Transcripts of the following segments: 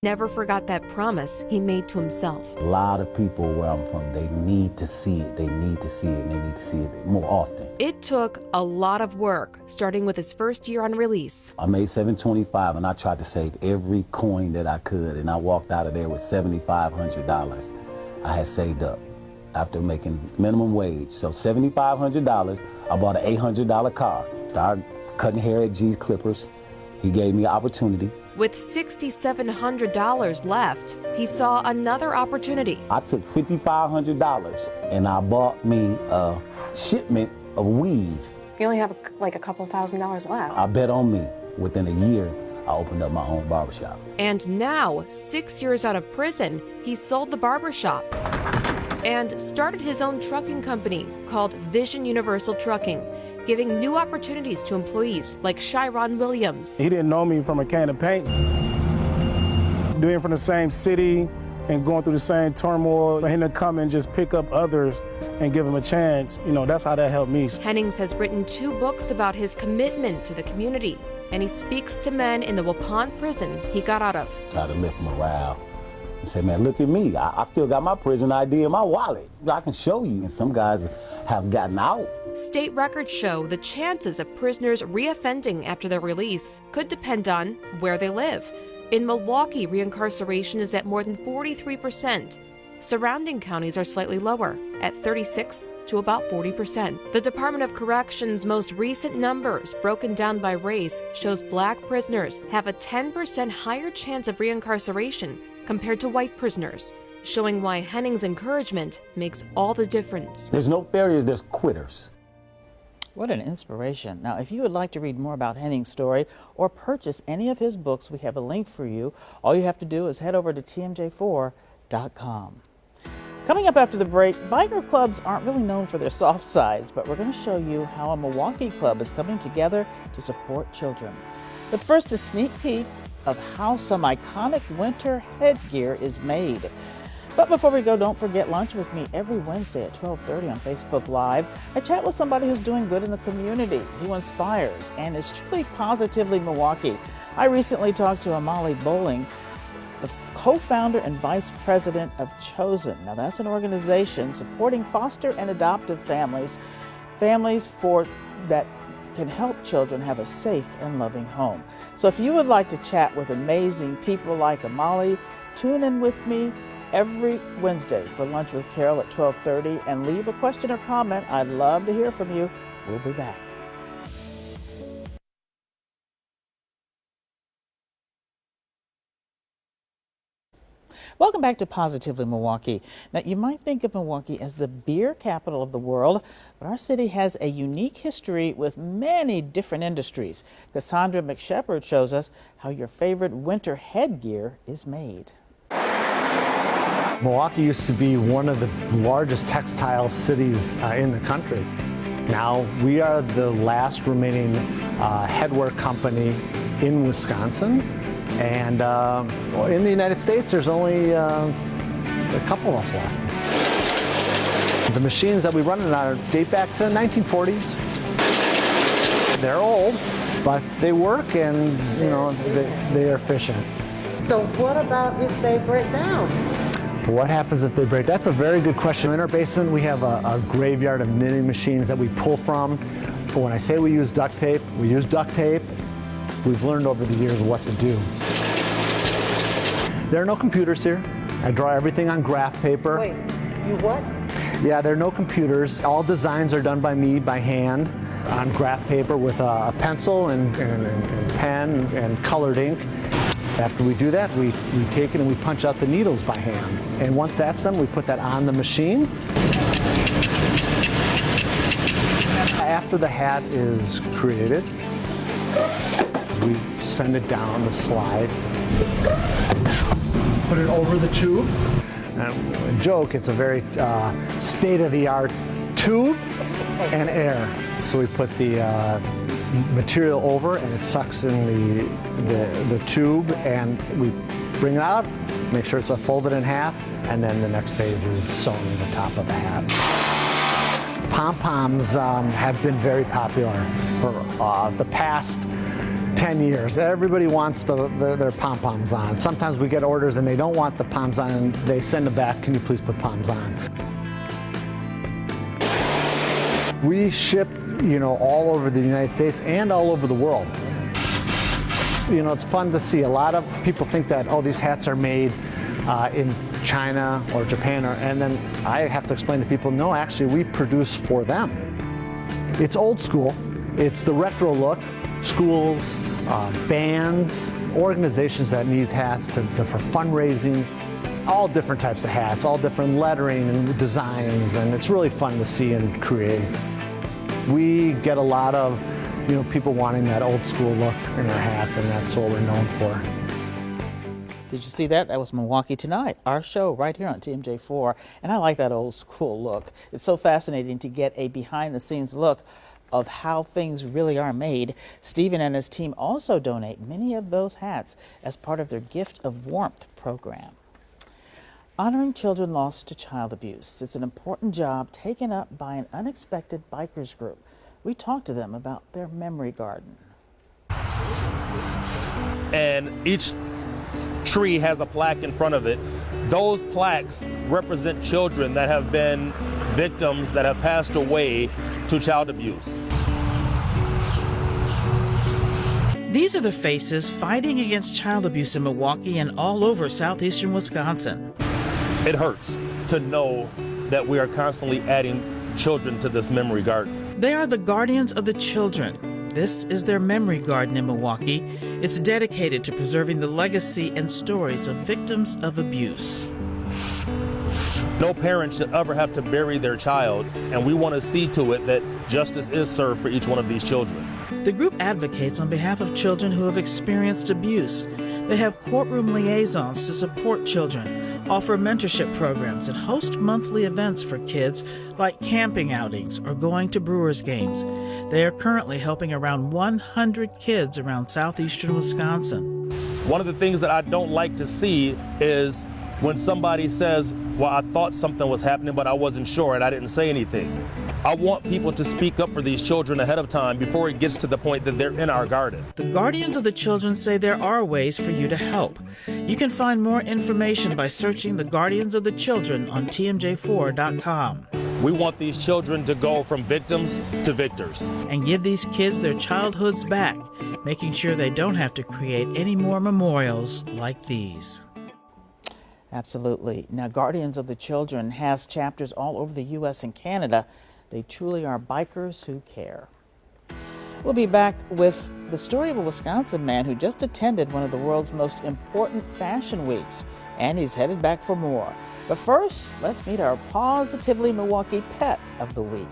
never forgot that promise he made to himself. A lot of people where I'm from, they need to see it. They need to see it, and they need to see it more often. It took a lot of work, starting with his first year on release. I made $725, and I tried to save every coin that I could, and I walked out of there with $7,500 I had saved up after making minimum wage. So $7,500, I bought an $800 car. Started cutting hair at G's Clippers. He gave me an opportunity. With $6,700 left, he saw another opportunity. I took $5,500 and I bought me a shipment of weave. You only have like a couple $1,000s left. I bet on me. Within a year, I opened up my own barbershop. And now, 6 years out of prison, he sold the barbershop and started his own trucking company called Vision Universal Trucking, giving new opportunities to employees like Chiron Williams. He didn't know me from a can of paint. Being from the same city and going through the same turmoil, for him to come and just pick up others and give them a chance, that's how that helped me. Hennings has written 2 books about his commitment to the community, and he speaks to men in the Waupun prison he got out of. Try to lift morale and say, man, look at me. I still got my prison ID in my wallet. I can show you. And some guys have gotten out. State records show the chances of prisoners reoffending after their release could depend on where they live. In Milwaukee, reincarceration is at more than 43%. Surrounding counties are slightly lower, at 36 to about 40%. The Department of Corrections' most recent numbers, broken down by race, shows black prisoners have a 10% higher chance of reincarceration compared to white prisoners, showing why Hennings' encouragement makes all the difference. There's no failures, there's quitters. What an inspiration. Now, if you would like to read more about Hennings' story or purchase any of his books, we have a link for you. All you have to do is head over to tmj4.com. Coming up after the break, biker clubs aren't really known for their soft sides, but we're going to show you how a Milwaukee club is coming together to support children. But first, a sneak peek of how some iconic winter headgear is made. But before we go, don't forget lunch with me every Wednesday at 12:30 on Facebook Live. I chat with somebody who's doing good in the community, who inspires, and is truly positively Milwaukee. I recently talked to Amali Bowling, the co-founder and vice president of Chosen. Now that's an organization supporting foster and adoptive families that can help children have a safe and loving home. So if you would like to chat with amazing people like Amali, tune in with me every Wednesday for Lunch with Carole at 12:30 and leave a question or comment. I'd love to hear from you. We'll be back. Welcome back to Positively Milwaukee. Now, you might think of Milwaukee as the beer capital of the world, but our city has a unique history with many different industries. Cassandra McShepard shows us how your favorite winter headgear is made. Milwaukee used to be one of the largest textile cities in the country. Now we are the last remaining headwear company in Wisconsin, and in the United States there's only a couple of us left. The machines that we run in are date back to 1940s. They're old, but they work, and they are efficient. So what about if they break down? What happens if they break? That's a very good question. In our basement, we have a graveyard of knitting machines that we pull from. But when I say we use duct tape, we use duct tape. We've learned over the years what to do. There are no computers here. I draw everything on graph paper. Wait, you what? Yeah, there are no computers. All designs are done by me, by hand, on graph paper with a pencil and pen and colored ink. After we do that, we take it and we punch out the needles by hand. And once that's done, we put that on the machine. After the hat is created, we send it down the slide. Put it over the tube. And a joke, it's a very state-of-the-art tube and air. So we put the material over, and it sucks in the tube, and we bring it out, make sure it's folded in half, and then the next phase is sewing the top of the hat. Pom-poms have been very popular for the past 10 years. Everybody wants their pom-poms on. Sometimes we get orders and they don't want the poms on and they send them back, can you please put poms on? We ship, all over the United States and all over the world. It's fun to see. A lot of people think that, these hats are made in China or Japan, and then I have to explain to people, no, actually we produce for them. It's old school. It's the retro look. Schools, bands, organizations that need hats for fundraising, all different types of hats, all different lettering and designs, and it's really fun to see and create. We get a lot of people wanting that old school look in our hats, and that's what we're known for. Did you see that? That was Milwaukee Tonight, our show right here on TMJ4, and I like that old school look. It's so fascinating to get a behind-the-scenes look of how things really are made. Stephen and his team also donate many of those hats as part of their Gift of Warmth program. Honoring children lost to child abuse is an important job taken up by an unexpected bikers group. We talked to them about their memory garden. And each tree has a plaque in front of it. Those plaques represent children that have been victims that have passed away to child abuse. These are the faces fighting against child abuse in Milwaukee and all over southeastern Wisconsin. It hurts to know that we are constantly adding children to this memory garden. They are the guardians of the children. This is their memory garden in Milwaukee. It's dedicated to preserving the legacy and stories of victims of abuse. No parent should ever have to bury their child, and we want to see to it that justice is served for each one of these children. The group advocates on behalf of children who have experienced abuse. They have courtroom liaisons to support children, offer mentorship programs, and host monthly events for kids like camping outings or going to Brewers games. They are currently helping around 100 kids around southeastern Wisconsin. One of the things that I don't like to see is when somebody says, well, I thought something was happening, but I wasn't sure and I didn't say anything. I want people to speak up for these children ahead of time before it gets to the point that they're in our garden. The Guardians of the Children say there are ways for you to help. You can find more information by searching the Guardians of the Children on TMJ4.com. We want these children to go from victims to victors. And give these kids their childhoods back, making sure they don't have to create any more memorials like these. Absolutely. Now, Guardians of the Children has chapters all over the U.S. and Canada. They truly are bikers who care. We'll be back with the story of a Wisconsin man who just attended one of the world's most important fashion weeks, and he's headed back for more. But first, let's meet our Positively Milwaukee Pet of the Week.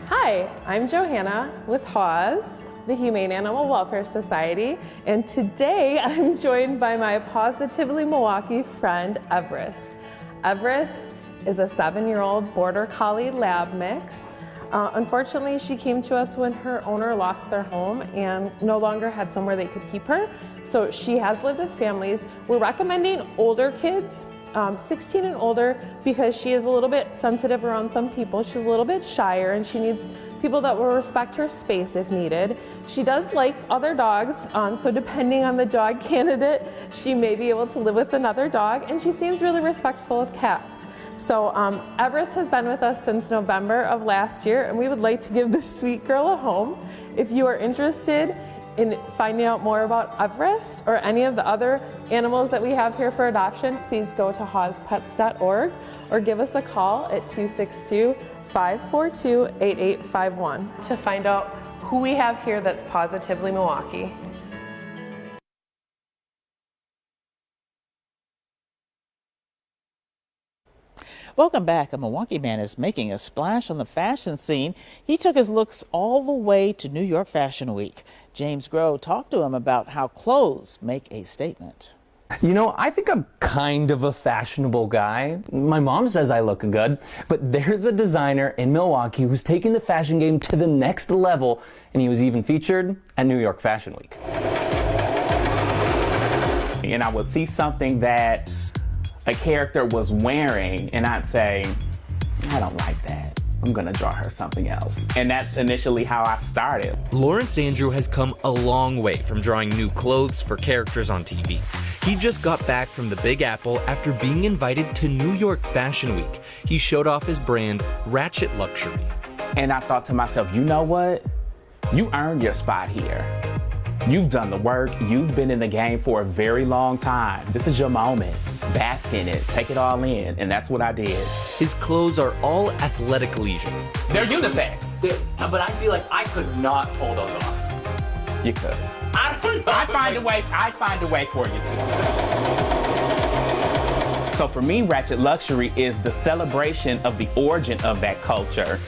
Hi, I'm Johanna with HAWS, the Humane Animal Welfare Society, and today I'm joined by my Positively Milwaukee friend, Everest. Everest is a 7-year-old Border Collie Lab mix. Unfortunately, she came to us when her owner lost their home and no longer had somewhere they could keep her, so she has lived with families. We're recommending older kids, 16 and older, because she is a little bit sensitive around some people. She's a little bit shyer and she needs people that will respect her space if needed. She does like other dogs, so depending on the dog candidate, she may be able to live with another dog, and she seems really respectful of cats. So Everest has been with us since November of last year, and we would like to give this sweet girl a home. If you are interested in finding out more about Everest or any of the other animals that we have here for adoption, please go to hawspets.org or give us a call at 262-542-8851 to find out who we have here that's Positively Milwaukee. Welcome back. A Milwaukee man is making a splash on the fashion scene. He took his looks all the way to New York Fashion Week. James Groh talked to him about how clothes make a statement. You know, I think I'm kind of a fashionable guy. My mom says I look good, but there's a designer in Milwaukee who's taking the fashion game to the next level, and he was even featured at New York Fashion Week. And I would see something that a character was wearing and I'd say, I don't like that. I'm gonna draw her something else. And that's initially how I started. Lawrence Andrew has come a long way from drawing new clothes for characters on TV. He just got back from the Big Apple after being invited to New York Fashion Week. He showed off his brand, Ratchet Luxury. And I thought to myself, you know what? You earned your spot here. You've done the work. You've been in the game for a very long time. This is your moment. Bask in it. Take it all in. And that's what I did. His clothes are all athletic leisure. They're unisex. But I feel like I could not pull those off. You could. I don't know. I find a way for you to. So for me, Ratchet Luxury is the celebration of the origin of that culture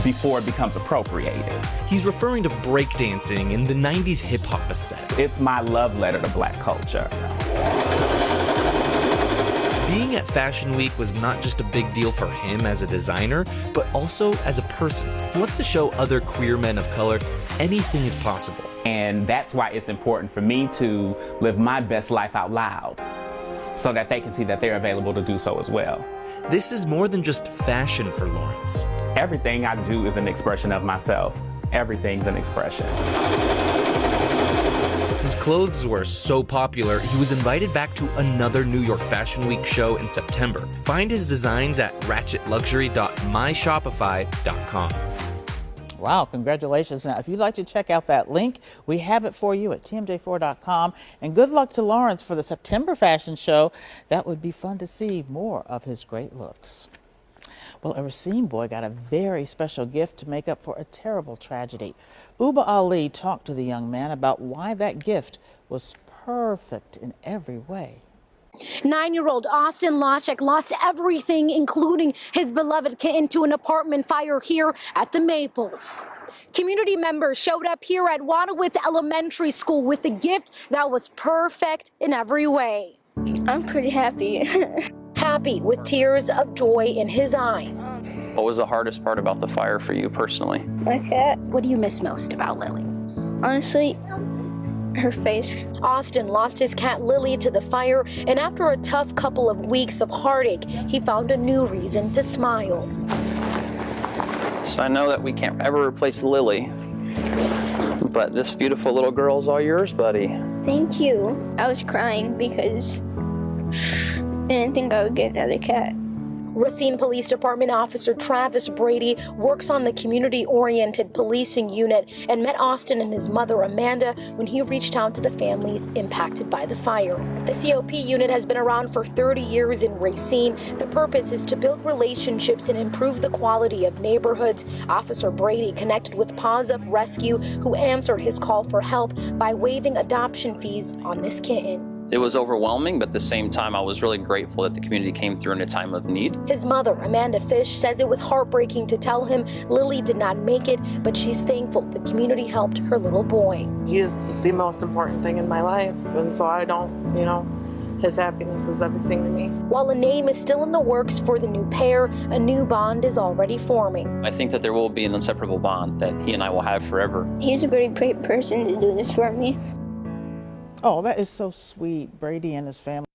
before it becomes appropriated. He's referring to breakdancing in the 90s hip-hop aesthetic. It's my love letter to black culture. Being at Fashion Week was not just a big deal for him as a designer, but also as a person. He wants to show other queer men of color anything is possible. And that's why it's important for me to live my best life out loud, so that they can see that they're available to do so as well. This is more than just fashion for Lawrence. Everything I do is an expression of myself. Everything's an expression. His clothes were so popular, he was invited back to another New York Fashion Week show in September. Find his designs at ratchetluxury.myshopify.com. Wow, congratulations. Now, if you'd like to check out that link, we have it for you at tmj4.com. And good luck to Lawrence for the September fashion show. That would be fun to see more of his great looks. Well, a Racine boy got a very special gift to make up for a terrible tragedy. Uba Ali talked to the young man about why that gift was perfect in every way. 9-year-old Austin Loschek lost everything, including his beloved kitten, to an apartment fire here at the Maples. Community members showed up here at Wadowitz Elementary School with a gift that was perfect in every way. I'm pretty happy. Happy with tears of joy in his eyes. What was the hardest part about the fire for you personally? My cat. What do you miss most about Lily? Honestly, her face. Austin lost his cat Lily to the fire, and after a tough couple of weeks of heartache, he found a new reason to smile. So I know that we can't ever replace Lily, but this beautiful little girl's all yours, buddy. Thank you. I was crying because I didn't think I would get another cat. Racine Police Department Officer Travis Brady works on the community-oriented policing unit and met Austin and his mother Amanda when he reached out to the families impacted by the fire. The COP unit has been around for 30 years in Racine. The purpose is to build relationships and improve the quality of neighborhoods. Officer Brady connected with Paws Up Rescue, who answered his call for help by waiving adoption fees on this kitten. It was overwhelming, but at the same time, I was really grateful that the community came through in a time of need. His mother, Amanda Fish, says it was heartbreaking to tell him Lily did not make it, but she's thankful the community helped her little boy. He is the most important thing in my life, and so I don't, his happiness is everything to me. While a name is still in the works for the new pair, a new bond is already forming. I think that there will be an inseparable bond that he and I will have forever. He's a very great person to do this for me. Oh, that is so sweet. Brady and his family